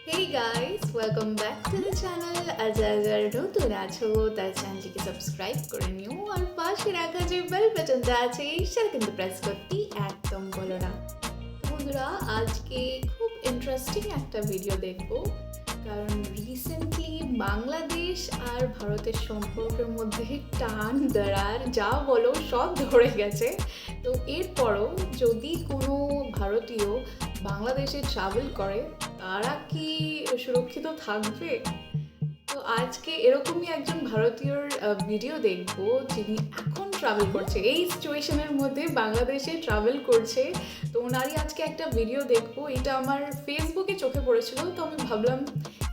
Hey guys, welcome back to the channel. আর যারা নতুন আছো তার চ্যানেলটিকে সাবস্ক্রাইব করে নিও আর পাশে রাখা যে বেল বাটনটা আছে সেটা কিন্তু প্রেস করতে একদম ভুলো না। তো বন্ধুরা, আজকে খুব ইন্টারেস্টিং একটা ভিডিও দেখবো, কারণ রিসেন্টলি বাংলাদেশ আর ভারতের সম্পর্কের মধ্যে টান দাঁড়ার যা বলো সব ধরে গেছে। তো এরপরও যদি কোনো ভারতীয় বাংলাদেশে ট্রাভেল করে তারা কি সুরক্ষিত থাকবে? তো আজকে এরকমই একজন ভারতীয়র ভিডিও দেখব, যিনি এখন ট্রাভেল করছে, এই সিচুয়েশনের মধ্যে বাংলাদেশে ট্রাভেল করছে। তো ওনারই আজকে একটা ভিডিও দেখবো, এটা আমার ফেসবুকে চোখে পড়েছিল, তো আমি ভাবলাম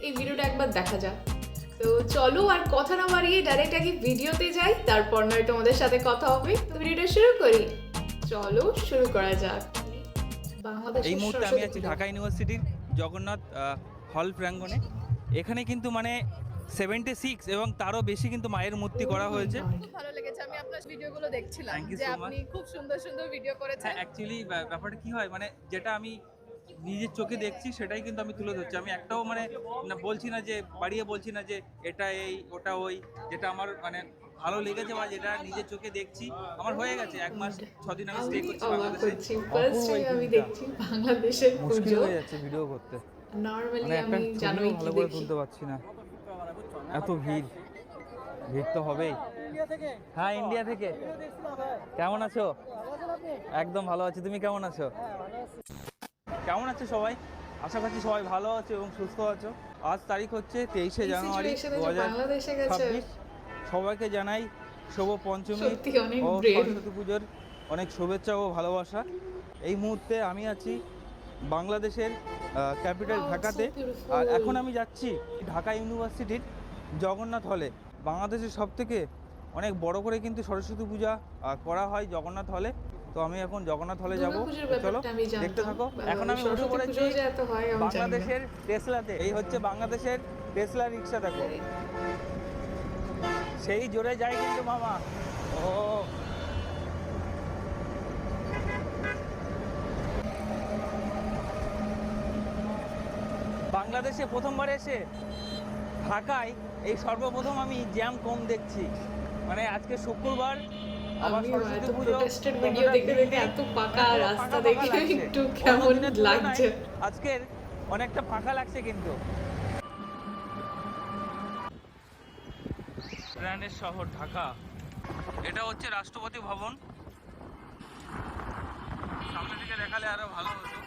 এই ভিডিওটা একবার দেখা যাক। তো চলো আর কথা না বাড়িয়ে ডাইরেক্ট আগে ভিডিওতে যাই, তারপর নয় তোমাদের সাথে কথা হবে। তো ভিডিওটা শুরু করি, চলো শুরু করা যাক। বাংলাদেশ এই মুহূর্তে আমি আছি ঢাকা ইউনিভার্সিটির জগন্নাথ হল প্রাঙ্গণে। এখানে কিন্তু মানে 76 এবং তারও বেশি কিন্তু মায়ের মূর্তি করা হয়েছে। খুব ভালো লেগেছে, আমি আপনার ভিডিওগুলো দেখছিলাম Thank you যে so আপনি খুব সুন্দর সুন্দর ভিডিও করেছেন। হ্যাঁ, অ্যাকচুয়ালি ব্যাপারটা কি হয়, মানে যেটা আমি নিজের চোখে দেখছি সেটাই কিন্তু আমি তুলে ধরছি। আমি একটাও মানে বলছি না যে বাড়িয়ে বলছি না যে এটা এই ওটা ওই, যেটা আমার মানে ভালো লেগেছে বা যেটা নিজের চোখে দেখছি। আমার হয়ে গেছে 1 মাস 6 দিন আমি স্টে করছি বাংলাদেশে। ফার্স্ট টাইম আমি দেখছি বাংলাদেশের মুশকিল পুজো। হয়ে যাচ্ছে ভিডিও করতে, নরমালি মানে একটা আমি জানোই ছবিও কি ভালো করে দেখি। তুলতে পারছি না, এত ভিড়। ভিড় তো হবেই। হ্যাঁ, ইন্ডিয়া থেকে। কেমন আছো? একদম ভালো আছি, তুমি কেমন আছো? কেমন আছো সবাই? আশা করছি সবাই ভালো আছো এবং সুস্থ আছো। আজ তারিখ হচ্ছে 23শে জানুয়ারি বাংলাদেশে গেছে 2026। সবাইকে জানাই শুভ পঞ্চমী সত্যি অনেক ও ব্রেভ। সরস্বতী পুজোর অনেক শুভেচ্ছা ও ভালোবাসা। এই মুহূর্তে আমি আছি বাংলাদেশের ক্যাপিটাল Wow, it's so ঢাকাতে। beautiful. আর এখন আমি যাচ্ছি ঢাকা ইউনিভার্সিটির জগন্নাথ হলে। বাংলাদেশের সবথেকে অনেক বড় করে কিন্তু সরস্বতী পূজা করা হয় জগন্নাথ হলে। তো আমি এখন জগন্নাথ হলে যাব, দুর্গাপুজোর চলো ব্যাপারটা আমি জানতাম, দেখতে থাকো। এখন আমি উঠে সরস্বতী পড়েছি পুজো যে এত হয় আমি জানি না। বাংলাদেশের টেসলাতে। এই হচ্ছে বাংলাদেশের টেসলা রিক্সা, দেখো সেই জোরে যায় কিন্তু মামা। ও বাংলাদেশে প্রথমবার এসে ঢাকায় এই সর্বপ্রথম আমি জ্যাম কম দেখছি। মানে আজকে শুক্রবার, আবার আমি সরস্বতী এত পুজো, প্রোটেস্টেড ভিডিও দেখে দেখে এত পাকা পুরো রাস্তা ফাঁকা দেখে ফাঁকা লাগছে। একটু অন্য কেমন দিনের তুলনায় লাগছে। আজকের অনেকটা ফাঁকা লাগছে কিন্তু। ব্র্যান্ডের শহর ঢাকা, এটা হচ্ছে রাষ্ট্রপতি ভবন। সামনে থেকে দেখালে আরো ভালো হতো।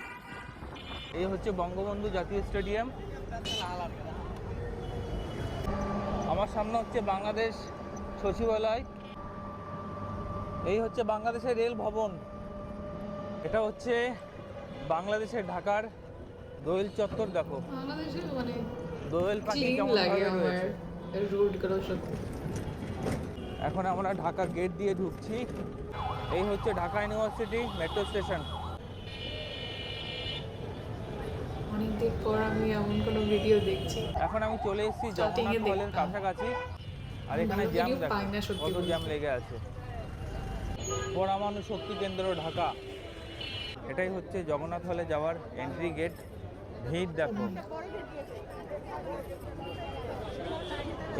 এই হচ্ছে বঙ্গবন্ধু জাতীয় স্টেডিয়াম। আমার সামনে হচ্ছে বাংলাদেশ সচিবালয়। এই হচ্ছে বাংলাদেশের রেল ভবন। এটা হচ্ছে বাংলাদেশের ঢাকার দোয়েল চত্বর। দেখো বাংলাদেশে মানে দোয়েল পাখি ক্লিন কেমন লাগে ভাবে আমার রয়েছে। রোডগুলো সত্যি। এখন আমরা ঢাকা গেট দিয়ে ঢুকছি। এই হচ্ছে ঢাকা ইউনিভার্সিটি মেট্রো স্টেশন। অনেকদিন পর আমি এমন কোনো ভিডিও দেখছি। এখন আমি চলে এসেছি Starting এ জগন্নাথ হলের দেখতাম। কাছাকাছি। আর এখানে ভালো জ্যাম video দেখো পাই না সত্যি কত বলতে। জ্যাম লেগে আছে। পরমাণু শক্তি কেন্দ্র ঢাকা, এটাই হচ্ছে জগন্নাথ হলে যাওয়ার এন্ট্রি গেট। ভিড় দেখো,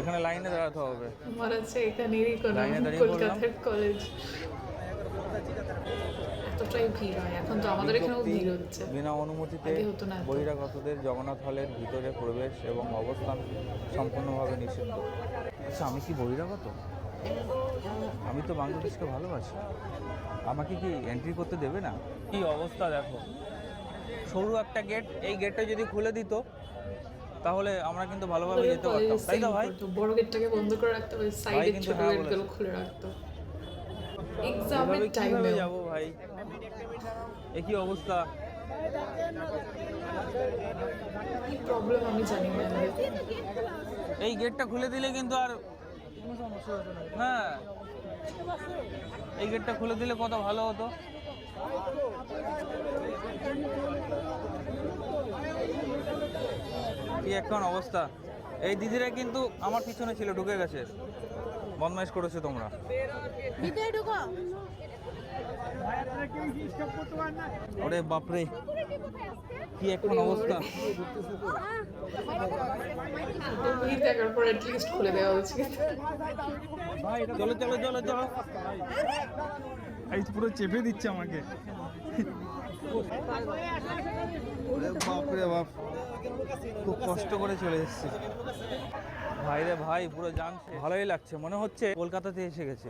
এখানে লাইনে দাঁড়াতে হবে। আমার আছে এখানেরই কোনো লাইনে দাঁড়িয়ে কলকাতার কলেজ। এতটাই ভিড় হয় এখন, তো আমাদের এখানেও বিজ্ঞপ্তি, ভিড় হচ্ছে। বিনা অনুমতিতে আগে হতো না এত। বহিরাগতদের জগন্নাথ হলের ভিতরে প্রবেশ এবং অবস্থান সম্পূর্ণভাবে নিষিদ্ধ। আচ্ছা, আমি কি বহিরাগত? আমি তো বাংলাদেশকে ভালোবাসি, আমাকে কি এন্ট্রি করতে দেবে না? কি অবস্থা দেখো, সরু একটা গেট। এই গেটটা যদি খুলে দিত তাহলে আমরা কিন্তু ভালোভাবে যেতে পারতাম, তাই তো ভাই? বড় গেটটাকে বন্ধ করে রাখতে হবে, সাইডে কিন্তু ছোট হ্যাঁ গেটগুলো বলেছে। খুলে রাখতো। এক্সামের এভাবে কিভাবে টাইমে যাবো ভাই? এ কি অবস্থা? কি প্রবলেম আমি জানি না। এই গেটটা খুলে দিলে কিন্তু আর হ্যাঁ, এই গেটটা খুলে দিলে কত ভালো হতো। কি এখন অবস্থা। এই দিদিরা কিন্তু আমার পিছনে ছিল, ঢুকে গেছে। বদমাইশ করেছো তোমরা। ওরে বাপরে, কি এখন অবস্থা। ভিড় দেখার পর অ্যাটলিস্ট খুলে দেওয়া উচিত। চলো চলো চলো চলো, এই পুরো চেপে দিচ্ছে আমাকে। ওরে বাপরে বাপ, খুব কষ্ট করে চলে এসেছি ভাই রে ভাই, পুরো জাম। ভালোই লাগছে, মনে হচ্ছে কলকাতাতে এসে গেছে।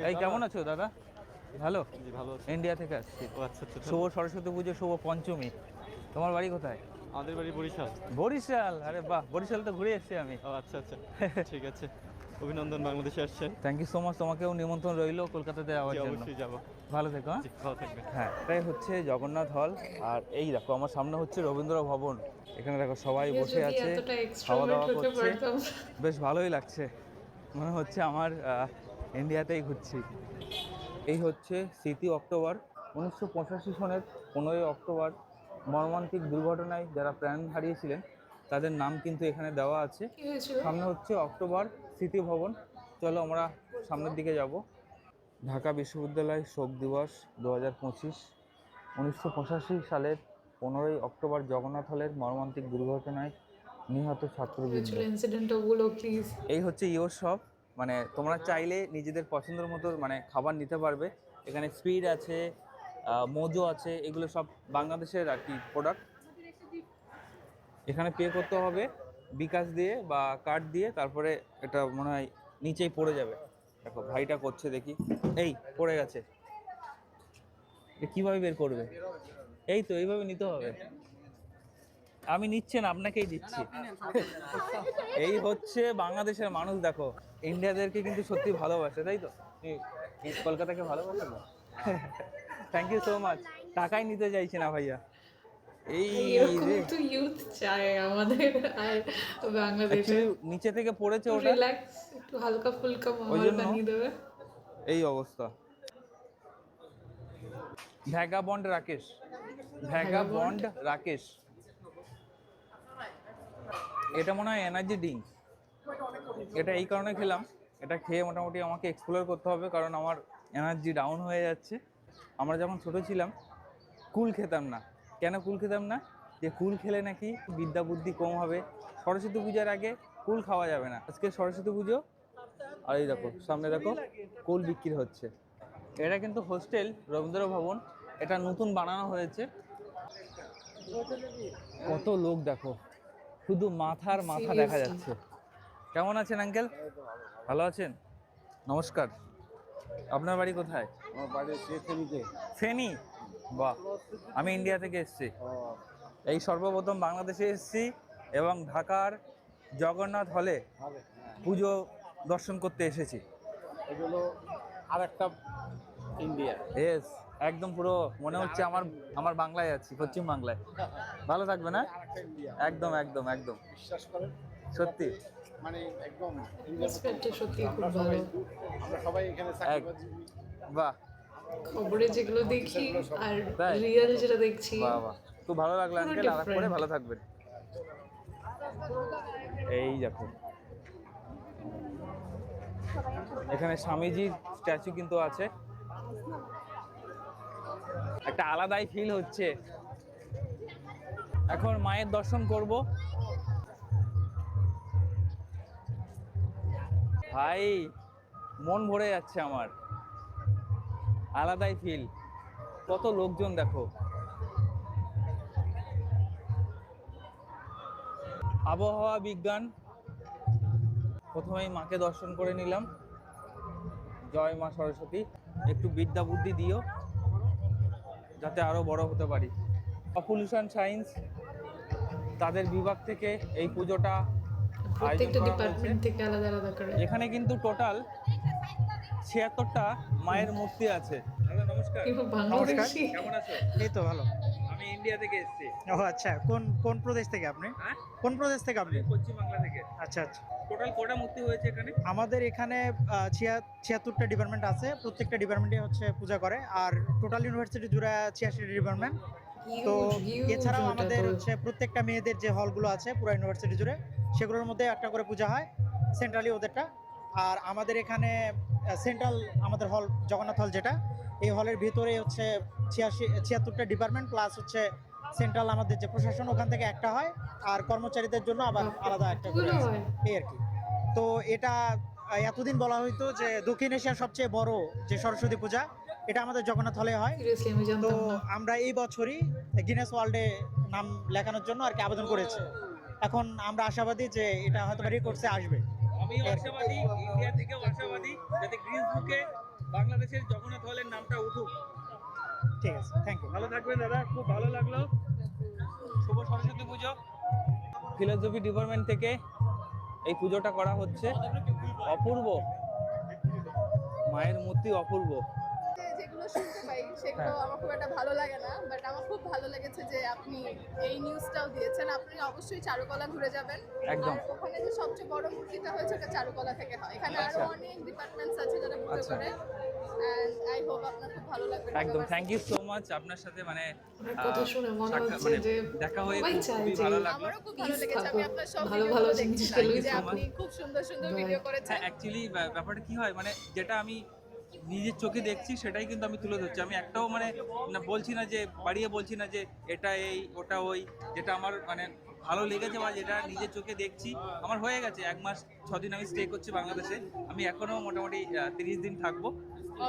এই কেমন আছো দাদা? ভালো, ভালো ইন্ডিয়া থেকে আসছি। আচ্ছা আচ্ছা শুভ সরস্বতী পুজো, শুভ পঞ্চমী। তোমার বাড়ি কোথায়? আমাদের বাড়ি বরিশাল। বরিশাল? আরে বাহ, বরিশাল তো ঘুরে এসেছি আমি। ও আচ্ছা আচ্ছা ঠিক আছে, অভিনন্দন বাংলাদেশে আসছেন। থ্যাংক ইউ সো মাচ, তোমাকেও নিমন্ত্রণ রইলো কলকাতাতে যাওয়ার জি, জন্য। অবশ্যই যাবো। ভালো থেকো। হ্যাঁ জি, ভালো থাকবেন। হ্যাঁ, এটাই হচ্ছে জগন্নাথ হল। আর এই দেখো আমার সামনে হচ্ছে রবীন্দ্র ভবন। এখানে দেখো সবাই বসে যদি আছে, এতটা খাওয়া extrovert দাওয়া হতে করছে। পারতাম। বেশ ভালোই লাগছে, মনে হচ্ছে আমার ইন্ডিয়াতেই ঘুরছি। এই হচ্ছে স্মৃতি অক্টোবর, 1985 সনের 15ই অক্টোবর মর্মান্তিক দুর্ঘটনায় যারা প্রাণ হারিয়েছিলেন তাদের নাম কিন্তু এখানে দেওয়া আছে। কি হয়েছিল? সামনে হচ্ছে অক্টোবর স্মৃতি ভবন। চলো আমরা সামনের দিকে যাব। ঢাকা বিশ্ববিদ্যালয় শোক দিবস 2025। 1985 সালের 15ই অক্টোবর জগন্নাথ হলের মর্মান্তিক দুর্ঘটনায় নিহত ছাত্রবৃন্দ। ইনসিডেন্ট ওগুলো প্লিজ। এই হচ্ছে ইওর শপ, মানে তোমরা চাইলে নিজেদের পছন্দের মতো মানে খাবার নিতে পারবে। এখানে স্পিড আছে, মোজো আছে, এগুলো সব বাংলাদেশের আর কি প্রোডাক্ট। এখানে পে করতে হবে বিকাশ দিয়ে বা কার্ড দিয়ে, তারপরে এটা মনে হয় নিচেই পড়ে যাবে। দেখো ভাইটা করছে, দেখি, এই পড়ে গেছে। এটা কীভাবে বের করবে? এই তো এইভাবে নিতে হবে। আমি নিচ্ছি না, আপনাকেই দিচ্ছি। এই হচ্ছে বাংলাদেশের মানুষ, দেখো ইন্ডিয়াদেরকে কিন্তু সত্যি ভালোবাসে, তাই তো? এই কলকাতাকে ভালোবাসে না? Thank you so much. টাকাই নিতে চাইছে না ভাইয়া। এই এরকম রে, একটু ইউথ চাই আমাদের আর বাংলাদেশে। Actually, নিচে থেকে পড়েছে ওটা, রিল্যাক্স, একটু হালকা ফুলকা ওই মাহল জন্য বানিয়ে দেবে। এই অবস্থা। Vagabond Rakesh, vagabond Rakesh. এটা মনে হয় এনার্জি ড্রিঙ্ক। এটা এই কারণে খেলাম, এটা খেয়ে মোটামুটি আমাকে এক্সপ্লোর করতে হবে, কারণ আমার এনার্জি ডাউন হয়ে যাচ্ছে। আমরা যখন ছোট ছিলাম কুল খেতাম না। কেন কুল খেতাম না? যে কুল খেলে নাকি বিদ্যা বুদ্ধি কম হবে, সরস্বতী পূজার আগে কুল খাওয়া যাবে না। আজকে সরস্বতী পুজো, আর এই দেখো সামনে দেখো কুল বিক্রি হচ্ছে। এটা কিন্তু হোস্টেল রবীন্দ্র ভবন, এটা নতুন বানানো হয়েছে। কত লোক দেখো, শুধু মাথার মাথা দেখা যাচ্ছে। কেমন আছেন আঙ্কেল? ভালো আছেন? নমস্কার। আপনার বাড়ি কোথায়? আমার বাড়ি ফেনীতে। ফেনী? বাহ, আমি ইন্ডিয়া থেকে এসেছি। এই সর্বপ্রথম বাংলাদেশে এসেছি এবং ঢাকার জগন্নাথ হলে পুজো দর্শন করতে এসেছি। এগুলো আর একটা ইন্ডিয়া। এস, একদম পুরো মনে হচ্ছে আমার বাংলায় আছি, পশ্চিম বাংলায়। ভালো থাকবে না? আরেকটা ইন্ডিয়া। একদম একদম একদম, বিশ্বাস করেন, সত্যি। মানে একদম রেসপেক্টটা সত্যি খুব আমরা ভালো। সবাই এখানে চাকরিবাজি। বাহ খবরে যেগুলো দেখি আর তাই? রিয়েল যেটা দেখছি, বাহ বাহ, খুব ভালো লাগলো পুরো আঙ্কেল। আর করে different। ভালো থাকবেন। এই দেখো এখানে স্বামীজির স্ট্যাচু কিন্তু আছে। একটা আলাদাই ফিল হচ্ছে। এখন মায়ের দর্শন করব। ভাই মন ভরে যাচ্ছে আমার, আলাদাই ফিল। কত লোকজন দেখো। আবহাওয়া বিজ্ঞান, প্রথমেই মাকে দর্শন করে নিলাম। জয় মা সরস্বতী, একটু বিদ্যা বুদ্ধি দিও যাতে আরো বড় হতে পারি। পপুলেশন সায়েন্স তাদের বিভাগ থেকে এই পুজোটা আয়োজন প্রত্যেকটা করা হয়েছে। ডিপার্টমেন্ট থেকে আলাদা আলাদা করে। এখানে কিন্তু টোটাল 76টা মায়ের মূর্তি আছে। দাদা নমস্কার। কিন্তু বাংলাদেশি কেমন আছো? এই তো ভালো। আমি ইন্ডিয়া থেকে এসেছি। ও আচ্ছা, কোন কোন প্রদেশ থেকে আপনি? হ্যাঁ, কোন প্রদেশ থেকে আপনি? আমি পশ্চিম বাংলা থেকে। আচ্ছা আচ্ছা। টোটাল কটা মূর্তি হয়েছে এখানে? আমাদের এখানে 76টা ডিপার্টমেন্ট আছে, প্রত্যেকটা ডিপার্টমেন্টে হচ্ছে পূজা করে। আর টোটাল ইউনিভার্সিটি জুড়ে 86টা ডিপার্টমেন্ট। তো এছাড়াও আমাদের হচ্ছে প্রত্যেকটা মেয়েদের যে হলগুলো আছে পুরো ইউনিভার্সিটি জুড়ে, সেগুলোর মধ্যে একটা করে পূজা হয় সেন্ট্রালি ওদেরটা। আর আমাদের এখানে সেন্ট্রাল আমাদের হল জগন্নাথ হল যেটা, এই হলের ভিতরে হচ্ছে 76টা ডিপার্টমেন্ট প্লাস হচ্ছে সেন্ট্রাল আমাদের যে প্রশাসন ওখান থেকে একটা হয়, আর কর্মচারীদের জন্য আবার আলাদা একটা করে আছে, এই আর কি। তো এটা এতদিন বলা হইতো যে দক্ষিণ এশিয়ার সবচেয়ে বড় যে সরস্বতী পূজা এটা আমাদের জগন্নাথ হলে হয়। সিরিয়াসলি আমি তো জানতাম না। আমরা এই বছরই গিনেস ওয়ার্ল্ডে নাম লেখানোর জন্য আর কি আবেদন করেছি। এখন আমরা আশাবাদী যে এটা হয়তো রেকর্ডসে আসবে। আমি আশাবাদী, ইন্ডিয়া থেকেও আশাবাদী, যাতে গ্রিন বুকে বাংলাদেশের জগন্নাথ হলের নামটা উঠুক। ঠিক আছে, থ্যাংক ইউ। ভালো থাকবেন দাদা, খুব ভালো লাগলো। শুভ সরস্বতী পুজো। ফিলোসফি ডিপার্টমেন্ট থেকে এই পুজোটা করা হচ্ছে। অপূর্ব, মায়ের মূর্তি অপূর্ব। যেগুলো শুনতে পাই সেগুলো আমার খুব একটা ভালো লাগে না, বাট আমার খুব ভালো লেগেছে যে আপনি এই নিউজটাও দিয়েছেন। আপনি অবশ্যই চারুকলা ঘুরে যাবেন। একদম। আর ওখানে যে সবচেয়ে বড় মূর্তিটা হয়েছে ওটা চারুকলা থেকে হয়। এখানে আরো অনেক ডিপার্টমেন্টস আছে যারা পুজো আচ্ছা। করে, এন্ড আই হোপ আপনার খুব ভালো লাগবে। একদম, থ্যাংক ইউ সো মাচ। আপনার সাথে মানে আপনার কথা শুনে মনে সাক্ষাৎ হচ্ছে যে দেখা হয়ে সবাই চায় খুবই যে ভালো লাগলো। আমারও খুব ভালো Please লেগেছে। আমি থাকুক। আপনার সব ভালো ভিডিওগুলো ভালো দেখছিলাম জিনিসগুলোই যে থাকুক। আপনি খুব সুন্দর সুন্দর Right. ভিডিও করেছেন। হ্যাঁ, অ্যাকচুয়ালি ব্যাপারটা কি হয়, মানে যেটা আমি নিজের চোখে দেখছি সেটাই কিন্তু আমি তুলে ধরছি। আমি একটাও মানে বলছি না যে, বাড়িয়ে বলছি না যে এটা এই ওটা ওই। যেটা আমার মানে ভালো লেগেছে বা যেটা নিজের চোখে দেখছি, আমার হয়ে গেছে 1 মাস 6 দিন আমি স্টে করছি বাংলাদেশে। আমি এখনো মোটামুটি 30 দিন থাকবো।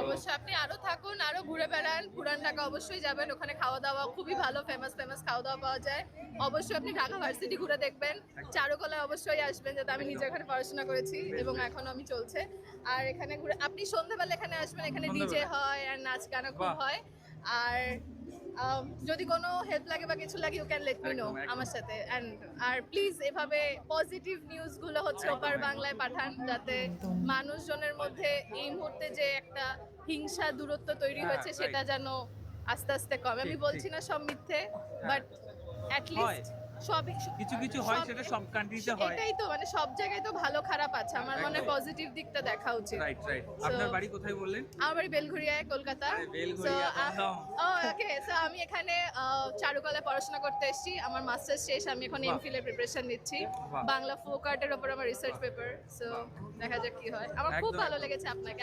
অবশ্যই আপনি আরো থাকুন, আরো ঘুরে বেড়ান। পুরান ঢাকা অবশ্যই যাবেন, ওখানে খাওয়া দাওয়া খুবই ভালো, ফেমাস খাওয়া দাওয়া পাওয়া যায়। অবশ্যই আপনি ঢাকা ভার্সিটি ঘুরে দেখবেন। চারুকলায় অবশ্যই আসবেন, যাতে আমি নিজে এখানে পড়াশোনা করেছি এবং এখনো আমি চলছে। আর এখানে ঘুরে আপনি সন্ধ্যাবেলা এখানে আসবেন, এখানে ডিজে হয় আর নাচ গানা খুব বাহ। হয়। আর যদি কোনো হেল্প লাগে বা কিছু লাগে you can let me know একদম, একদম। আমার সাথে। আর প্লিজ এভাবে পজিটিভ নিউজগুলো হচ্ছে ওপার বাংলায় পাঠান, যাতে মানুষজনের মধ্যে এই মুহূর্তে যে একটা হিংসা দূরত্ব তৈরি হ্যাঁ, হয়েছে সেটা right. যেন আস্তে আস্তে কমে। আমি ঠিক, বলছি ঠিক। না সব মিথ্যে, বাট অ্যাট লিস্ট সবই কিছু কিছু হয়, সেটা সব কান্ট্রিতে হয়। এটাই তো, মানে সব জায়গায় তো ভালো খারাপ আছে, আমার মনে একদম। পজিটিভ দিকটা দেখা উচিত। Right right. আপনার বাড়ি কোথায় বললেন? আমার বাড়ি বেলঘরিয়ায়, কলকাতা। আরে, বেলঘরিয়া, দমদম। ওকে, সো আমি এখানে চারুকলায় পড়াশোনা করতে এসেছি। আমার মাস্টার্স শেষ, আমি এখন বাহ। এমফিল এর প্রিপারেশন নিচ্ছি। বাহ। বাংলা ফোক আর্টের উপর আমার রিসার্চ পেপার। সো দেখা যাক কি হয়। আমার খুব একদম, ভালো একদম। লেগেছে আপনাকে।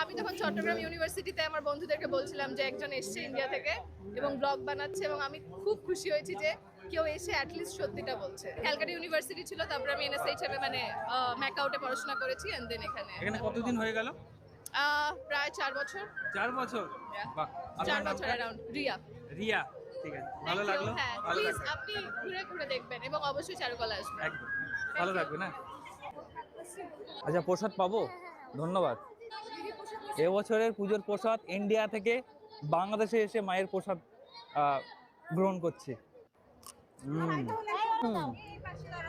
আমি তখন চট্টগ্রাম ইউনিভার্সিটিতে আমার বন্ধুদেরকে বলছিলাম যে একজন এসছে ইন্ডিয়া থেকে এবং ব্লগ বানাচ্ছে, এবং আমি খুব খুশি হয়েছি যে কেউ এসে অ্যাটলিস্ট সত্যিটা বলছে। ক্যালকাটা ইউনিভার্সিটি ছিল, তারপরে আমি এনএসএইচএমে মানে ম্যাকাউটে পড়াশোনা করেছি, এন্ড দেন এখানে এখানে কতদিন হয়ে গেল? প্রায় 4 বছর। 4 বছর। Yeah. বাহ। 4 আপনার বছর নামটা? অ্যারাউন্ড। রিয়া। রিয়া। ঠিক আছে, ভালো Thank you, লাগলো। হ্যাঁ, ভালো প্লিজ থাকবেন। আপনি ঘুরে ঘুরে দেখবেন এবং অবশ্যই চারুকলা আসবেন। একদম, ভালো থাকবেন। না আচ্ছা, প্রসাদ পাবো? ধন্যবাদ। এবছরের পুজোর প্রসাদ ইন্ডিয়া থেকে বাংলাদেশে এসে মায়ের প্রসাদ গ্রহণ করছে।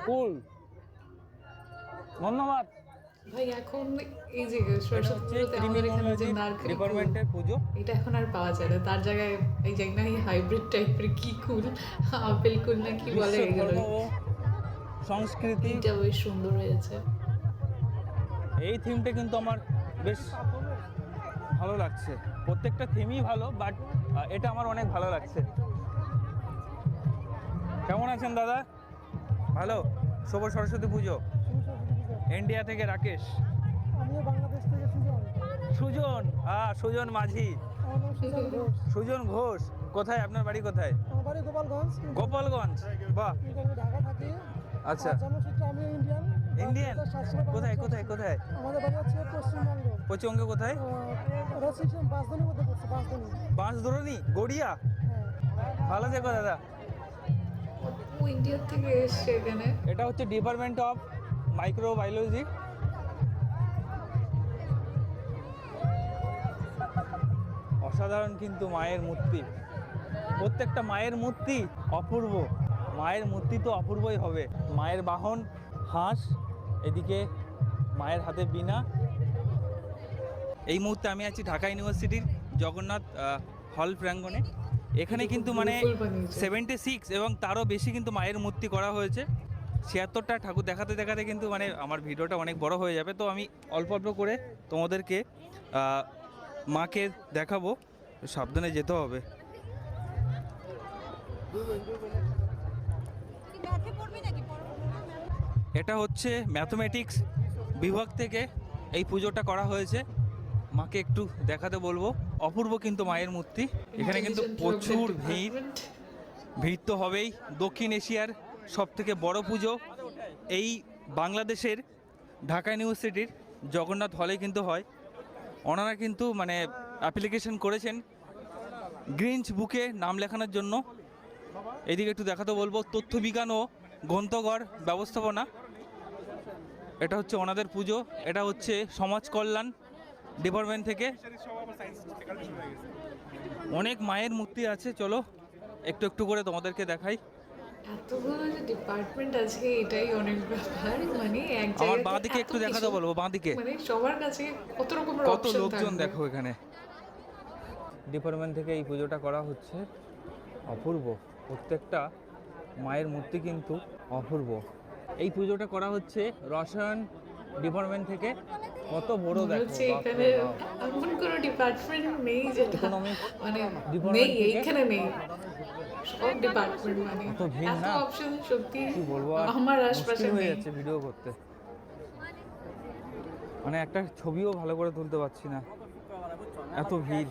কুল, ধন্যবাদ। ভাই এখন এই যে সরস্বতী পুজোতে আমাদের এখানে যে নারকেল ডিপার্টমেন্টের পুজো। এটা এখন আর পাওয়া যায় না, তার জায়গায় এই যে না হাইব্রিড টাইপের কি কুল, আপেল কুল না কি বলে এগুলো। বিশ্বধর্ম ও সংস্কৃতি, এটা বেশ সুন্দর হয়েছে। এই থিমটা কিন্তু আমার বেশ ভালো লাগছে। প্রত্যেকটা থিমই ভালো, বাট এটা আমার অনেক ভালো লাগছে। কেমন আছেন দাদা? ভালো। শুভ সরস্বতী পুজো। ইন্ডিয়া থেকে রাকেশ। আমিও বাংলাদেশ থেকে সুজন, সুজন মাঝি, সুজন ঘোষ। কোথায় আপনার বাড়ি? কোথায়? আমার বাড়ি গোপালগঞ্জ। গোপালগঞ্জ। বাহ, কিন্তু আমি ঢাকা থাকি। আচ্ছা। আর জন্মসূত্রে আমি ইন্ডিয়ান। ইন্ডিয়ান? 2007 সালে কোথায় বাংলাদেশে কোথায় কোথায়? আমাদের বাড়ি হচ্ছে পশ্চিমবঙ্গ। পশ্চিমবঙ্গে কোথায়? রসিকশন বাসদানির মধ্যে পড়ছে, বাসদানি। বাঁশধরণী, গড়িয়া। হ্যাঁ। ভালো থেকো দাদা। ও ইন্ডিয়া থেকে এসছে এখানে। এটা হচ্ছে ডিপার্টমেন্ট অফ মাইক্রোবায়োলজি। অসাধারণ কিন্তু মায়ের মূর্তি, প্রত্যেকটা মায়ের মূর্তি অপূর্ব। মায়ের মূর্তি তো অপূর্বই হবে। মায়ের বাহন হাঁস, এদিকে মায়ের হাতে বীণা। এই মুহূর্তে আমি আছি ঢাকা ইউনিভার্সিটির জগন্নাথ হল প্রাঙ্গণে। এখানে কিন্তু মানে beautiful বানিয়েছে। 76 এবং তারও বেশি কিন্তু মায়ের মূর্তি করা হয়েছে। 76টা ঠাকুর দেখাতে দেখাতে কিন্তু মানে আমার ভিডিওটা অনেক বড় হয়ে যাবে। তো আমি অল্প অল্প করে তোমাদেরকে মাকে দেখাবো। সাবধানে যেতে হবে। এটা হচ্ছে ম্যাথমেটিক্স বিভাগ থেকে এই পুজোটা করা হয়েছে। মাকে একটু দেখাতে বলবো। অপূর্ব কিন্তু মায়ের মূর্তি। এখানে কিন্তু প্রচুর ভিড় তো হবেই। দক্ষিণ এশিয়ার সব থেকে বড় পুজো এই বাংলাদেশের ঢাকা ইউনিভার্সিটির জগন্নাথ হলে কিন্তু হয়। ওনারা কিন্তু মানে অ্যাপ্লিকেশন করেছেন গ্রিনচ বুকে নাম লেখানোর জন্য। এদিকে একটু দেখাতে বলবো তথ্য বিজ্ঞান ও গ্রন্থাগার ব্যবস্থাপনা, এটা হচ্ছে ওনাদের পুজো। এটা হচ্ছে সমাজ কল্যাণ ডিপার্টমেন্ট থেকে। অনেক মায়ের মূর্তি আছে, চলো একটু একটু করে তোমাদেরকে দেখাই। এতগুলো যে ডিপার্টমেন্ট আছে এটাই অনেক ব্যাপার, মানে এক আমার জায়গায় বাঁ দিকে একটু দেখাতে বলবো, বাঁ দিকে মানে সবার কাছে কত রকমের কত অপশন লোকজন থাকবে। দেখো এখানে। ডিপার্টমেন্ট থেকে এই পুজোটা করা হচ্ছে। অপূর্ব, প্রত্যেকটা মায়ের মূর্তি কিন্তু অপূর্ব। এই পুজোটা করা হচ্ছে রসায়ন ডিপার্টমেন্ট থেকে। কত বড় মনে দেখো, হচ্ছে বাপরে এখানে বাপ। এমন কোনো ডিপার্টমেন্ট নেই যেটা Economics মানে department নেই, থেকে? এইখানে নেই। সব ডিপার্টমেন্ট মানে এত ভিড় এত না? অপশন সত্যি কি বলবো, আর আমার আশপাশে মুশকিল হয়ে নেই। যাচ্ছে ভিডিও করতে। মানে একটা ছবিও ভালো করে তুলতে পারছি না, এত ভিড়।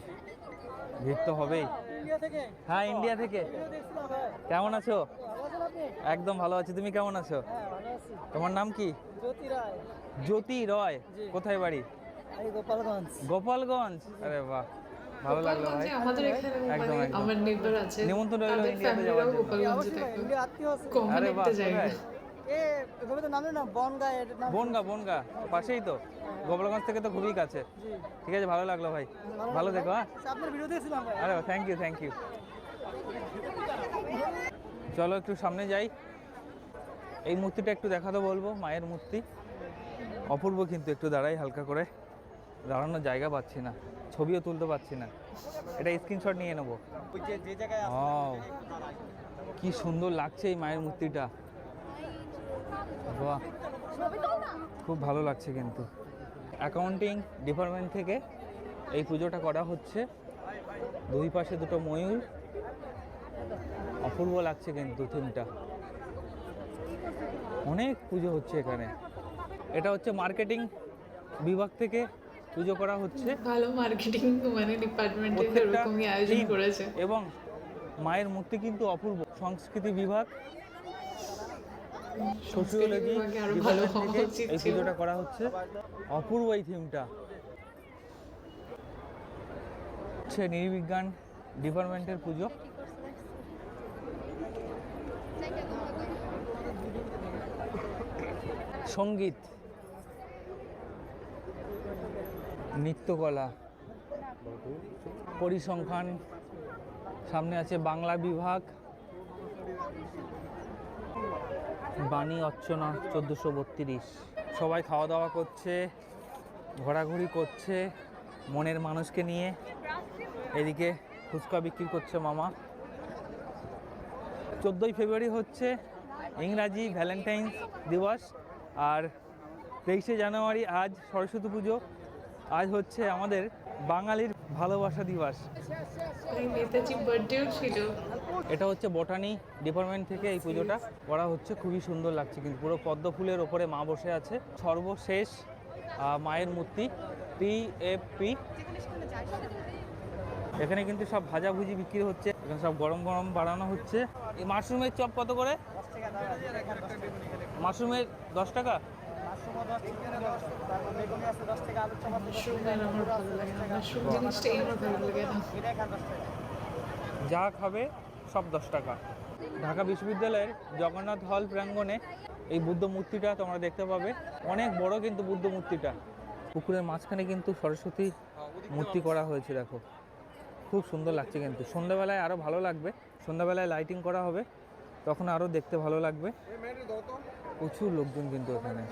ভিড় তো হবেই। ইন্ডিয়া থেকে হ্যাঁ, ইন্ডিয়া থেকে। ভিডিও দেখছিলাম ভাই। কেমন আছো? ভালো আছেন আপনি? একদম ভালো আছি, তুমি কেমন আছো? হ্যাঁ ভালো আছি। তোমার নাম কি? জ্যোতি রায়, জ্যোতি রয়। জি। কোথায় বাড়ি? এই গোপালগঞ্জ। গোপালগঞ্জ। আরে বাহ, ভালো লাগলো ভাই। গোপালগঞ্জে আমাদের এখানে একদম, মানে একদম। আমার নেবার আছে, নিমন্ত্রণ রইলো তাদের ইন্ডিয়াতে ফ্যামিলিরাও যাওয়ার জন্য। গোপালগঞ্জে অবশ্যই ভাই, থাকে। ইন্ডিয়া আত্মীয় আছে। কমন আরে বাহ, একটা জায়গা। কোথায়? এ এভাবে তো নাম নেই না, বনগা এর নাম। বনগা, বনগা পাশেই তো। গোপালগঞ্জ থেকে তো খুবই কাছে। জি। ঠিক আছে, ভালো লাগলো ভাই। ভালো থেকো। হ্যাঁ, আচ্ছা, আপনার ভিডিও দেখছিলাম ভাই। আরে থ্যাংক ইউ, থ্যাংক ইউ। চলো একটু সামনে যাই। এই মূর্তিটা একটু দেখাতে বলবো, মায়ের মূর্তি অপূর্ব কিন্তু। একটু দাঁড়াই হালকা করে, দাঁড়ানোর জায়গা পাচ্ছি না, ছবিও তুলতে পারছি না। এটা স্ক্রিনশট নিয়ে নেবো। যে জায়গায় Wow, কি সুন্দর লাগছে এই মায়ের মূর্তিটা। বাহ, খুব ভালো লাগছে কিন্তু। অ্যাকাউন্টিং ডিপার্টমেন্ট থেকে এই পুজোটা করা হচ্ছে। দুই পাশে দুটো ময়ূর, অপূর্ব লাগছে কিন্তু থিমটা। অনেক পুজো হচ্ছে এখানে। এটা হচ্ছে মার্কেটিং বিভাগ থেকে পুজো করা হচ্ছে। ভালো মার্কেটিং মানে ডিপার্টমেন্টে প্রত্যেকটা এরকমই আয়োজন theme করেছে। এবং মায়ের মূর্তি কিন্তু অপূর্ব। সংস্কৃতি বিভাগ, সোশিওলজি বিভাগে আরো ভালো ডিপার্টমেন্ট হওয়া থেকে উচিত এই ছিল। পুজোটা করা হচ্ছে। অপূর্ব এই থিমটা। হচ্ছে নৃবিজ্ঞান ডিপার্টমেন্টের পুজো। সঙ্গীত, নৃত্যকলা, পরিসংখ্যান, সামনে আছে বাংলা বিভাগ, বাণী অর্চনা 1432। সবাই খাওয়া দাওয়া করছে, ঘোরাঘুরি করছে মনের মানুষকে নিয়ে। এদিকে ফুচকা বিক্রি করছে মামা। 14ই ফেব্রুয়ারি হচ্ছে ইংরাজি ভ্যালেন্টাইন্স দিবস, আর 23শে জানুয়ারি আজ সরস্বতী পুজো। আজ হচ্ছে আমাদের বাঙালির ভালোবাসা দিবস। তাই নেতাজি বার্থডেও ছিল। এটা হচ্ছে বটানি ডিপার্টমেন্ট থেকে এই পুজোটা করা হচ্ছে। খুবই সুন্দর লাগছে কিন্তু, পুরো পদ্ম ফুলের ওপরে মা বসে আছে। সর্বশেষ মায়ের মূর্তি TFP। এখানে কিন্তু সব ভাজাভুজি বিক্রি হচ্ছে, এখানে সব গরম গরম বানানো হচ্ছে। এই মাশরুমের চপ কত করে? মাশরুমের 10 টাকা। মাশরুমের আমার ভালো লাগে না, মাশরুম জিনিসটাই আমার ভালো লাগে না। যা খাবে সব 10 টাকা। ঢাকা বিশ্ববিদ্যালয়ের জগন্নাথ হল প্রাঙ্গণে এই বুদ্ধ মূর্তিটা তোমরা দেখতে পাবে। অনেক বড় কিন্তু বুদ্ধ মূর্তিটা। পুকুরের মাঝখানে কিন্তু সরস্বতী মূর্তি করা হয়েছে, দেখো খুব সুন্দর লাগছে কিন্তু। সন্ধ্যাবেলায় আরও ভালো লাগবে, সন্ধ্যাবেলায় লাইটিং করা হবে, তখন আরও দেখতে ভালো লাগবে। প্রচুর লোকজন কিন্তু এখানে।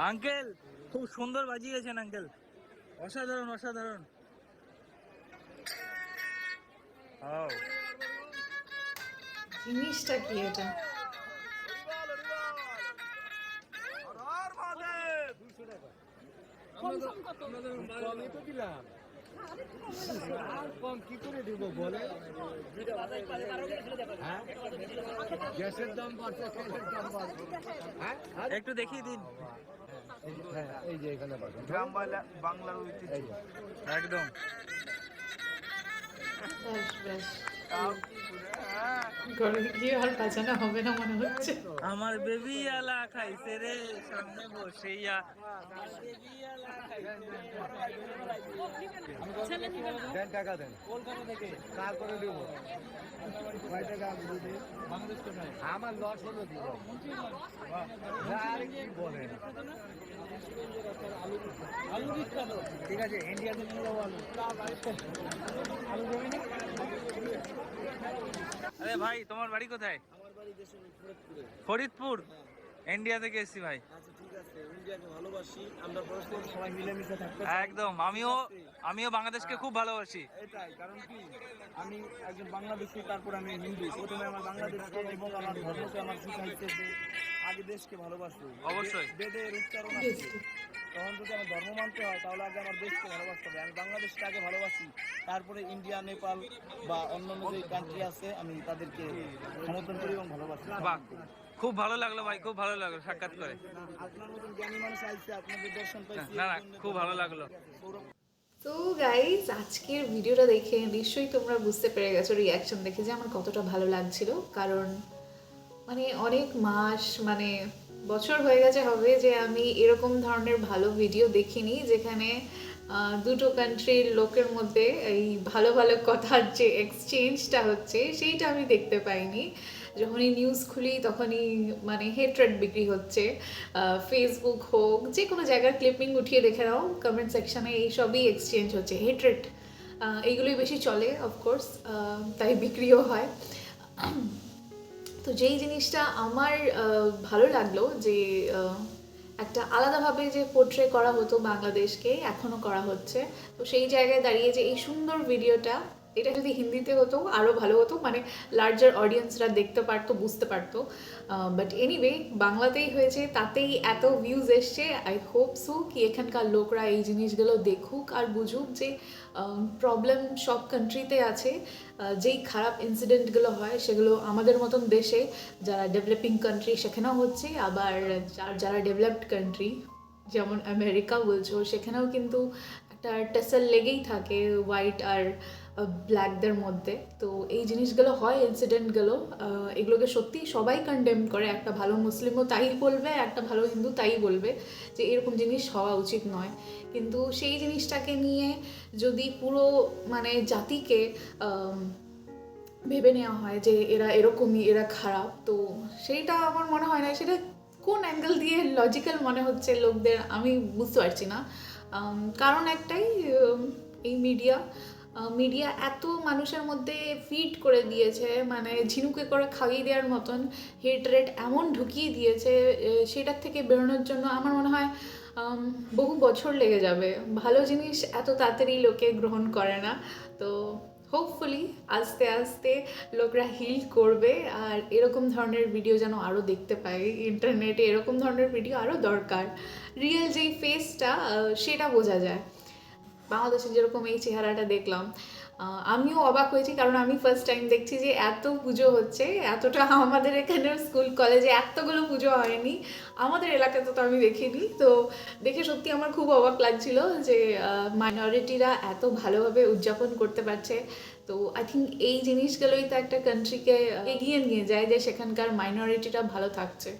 আঙ্কেল খুব সুন্দর বাজিয়েছেন আঙ্কেল, অসাধারণ অসাধারণ। জিনিসটা কি এটা? একটু দেখিয়ে দিন। এই যে এখানে গ্রাম বাংলার ঐতিহ্য একদম। ব্যাস ব্যাস, ঘরে গিয়ে আর বাজানো হবে না মনে হচ্ছে। আমার বেবি আলা খাইছে রে সামনে বসেইয়া। দেন টাকা দেন কলকাতা থেকে তারপরে দেবো কয় টাকা আমার লস হলো দিব আর কি বলেন ঠিক আছে ইন্ডিয়াতে নিয়ে যাবো আলু দেবে না। আরে ভাই তোমার বাড়ি কোথায়? ফরিদপুর। ইন্ডিয়া থেকে এসেছি ভাই। একদম, আমিও বাংলাদেশকে খুব ভালোবাসি। এটাই কারণ কি আমি একজন বাংলাদেশি, তারপর আমি হিন্দু। প্রথমে আমার বাংলাদেশকে এবং আমার ধর্মকে আমার শিখাইছে যে আগে দেশকে ভালোবাসতে। অবশ্যই। বেদের উচ্চারণ আছে, তখন যদি আমার ধর্ম মানতে হয় তাহলে আগে আমার দেশকে ভালোবাসতে হবে। আমি বাংলাদেশকে আগে ভালোবাসি, তারপরে ইন্ডিয়া, নেপাল বা অন্যান্য যে কান্ট্রি আছে আমি তাদেরকে সমর্থন করি এবং ভালোবাসি। বাহ, খুব ভালো লাগলো ভাই, খুব ভালো লাগলো সাক্ষাৎ করে। আপনার মতন জ্ঞানী মানুষ আইছে, আপনাদের দর্শন পাইছি। না না, খুব ভালো লাগলো। তো গাইজ, আজকের ভিডিওটা দেখে নিশ্চয়ই তোমরা বুঝতে পেরে গেছো রিয়াকশন দেখে যে আমার কতটা ভালো লাগছিল। কারণ মানে অনেক মাস, মানে বছর হয়ে গেছে হবে যে আমি এরকম ধরনের ভালো ভিডিও দেখিনি যেখানে দুটো কান্ট্রির লোকের মধ্যে এই ভালো ভালো কথার যে এক্সচেঞ্জটা হচ্ছে সেইটা আমি দেখতে পাইনি। যখনই নিউজ খুলি তখনই মানে হেট্রেড বিক্রি হচ্ছে। ফেসবুক হোক, যে কোনো জায়গার ক্লিপিং উঠিয়ে দেখে নাও, কমেন্ট সেকশানে এইসবই এক্সচেঞ্জ হচ্ছে। হেট্রেড এইগুলোই বেশি চলে অফকোর্স, তাই বিক্রিও হয়। তো যেই জিনিসটা আমার ভালো লাগলো যে একটা আলাদাভাবে যে পোর্ট্রে করা হতো বাংলাদেশকে, এখনও করা হচ্ছে। তো সেই জায়গায় দাঁড়িয়ে যে এই সুন্দর ভিডিওটা, এটা যদি হিন্দিতে হতো আরও ভালো হতো, মানে লার্জার অডিয়েন্সরা দেখতে পারতো, বুঝতে পারতো। বাট এনিওয়ে, বাংলাতেই হয়েছে, তাতেই এত ভিউজ এসছে। আই হোপ সো কি এখানকার লোকরা এই জিনিসগুলো দেখুক আর বুঝুক যে প্রবলেম সব কান্ট্রিতে আছে। যেই খারাপ ইনসিডেন্টগুলো হয় সেগুলো আমাদের মতন দেশে, যারা ডেভেলপিং কান্ট্রি, সেখানেও হচ্ছে। আবার যারা ডেভেলপড কান্ট্রি যেমন আমেরিকা বলছো, সেখানেও কিন্তু একটা টেসেল লেগেই থাকে হোয়াইট আর ব্ল্যাকদের মধ্যে। তো এই জিনিসগুলো হয়, ইনসিডেন্টগুলো, এগুলোকে সত্যি সবাই কন্ডেম করে। একটা ভালো মুসলিমও তাই বলবে, একটা ভালো হিন্দু তাই বলবে যে এরকম জিনিস হওয়া উচিত নয়। কিন্তু সেই জিনিসটাকে নিয়ে যদি পুরো মানে জাতিকে ভেবে নেওয়া হয় যে এরা এরকমই, এরা খারাপ, তো সেইটা আমার মনে হয় না। সেটা কোন অ্যাঙ্গেল দিয়ে লজিক্যাল মনে হচ্ছে লোকদের, আমি বুঝতে পারছি না। কারণ একটাই, এই মিডিয়া এত মানুষের মধ্যে ফিড করে দিয়েছে, মানে ঝিনুকে করে খাইয়ে দেওয়ার মতন হেট রেট এমন ঢুকিয়ে দিয়েছে, সেটার থেকে বেরোনোর জন্য আমার মনে হয় বহু বছর লেগে যাবে। ভালো জিনিস এত তাড়াতাড়ি লোকে গ্রহণ করে না। তো হোপফুলি আস্তে আস্তে লোকরা হিল করবে, আর এরকম ধরনের ভিডিও যেন আরও দেখতে পাই ইন্টারনেটে। এরকম ধরনের ভিডিও আরও দরকার। রিয়েল যেই ফেসটা, সেটা বোঝা যায়। বাংলাদেশে যেরকম এই চেহারাটা দেখলাম, আমিও অবাক হয়েছি, কারণ আমি ফার্স্ট টাইম দেখছি যে এত পুজো হচ্ছে। এতটা আমাদের এখানে স্কুল কলেজে এতগুলো পুজো হয়নি, আমাদের এলাকাতে তো আমি দেখিনি। তো দেখে সত্যি আমার খুব অবাক লাগছিল যে মাইনরিটিরা এত ভালোভাবে উদযাপন করতে পারছে। তো আই থিঙ্ক এই জিনিসগুলোই তো একটা কান্ট্রিকে এগিয়ে নিয়ে যায়, যে সেখানকার মাইনরিটিটা ভালো থাকছে।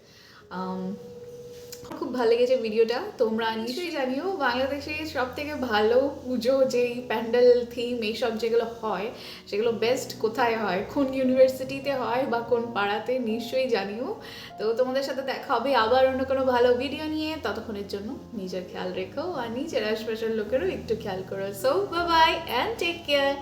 খুব ভালো লেগেছে ভিডিওটা। তোমরা নিশ্চয়ই জানিও বাংলাদেশে সব থেকে ভালো পুজো, যেই প্যান্ডেল থিম এইসব যেগুলো হয়, সেগুলো বেস্ট কোথায় হয়, কোন ইউনিভার্সিটিতে হয় বা কোন পাড়াতে, নিশ্চয়ই জানিও। তো তোমাদের সাথে দেখা হবে আবার অন্য কোনো ভালো ভিডিও নিয়ে। ততক্ষণের জন্য নিজের খেয়াল রেখো, আর নিজের আশপাশের লোকেরও একটু খেয়াল করো। So bye bye and take care.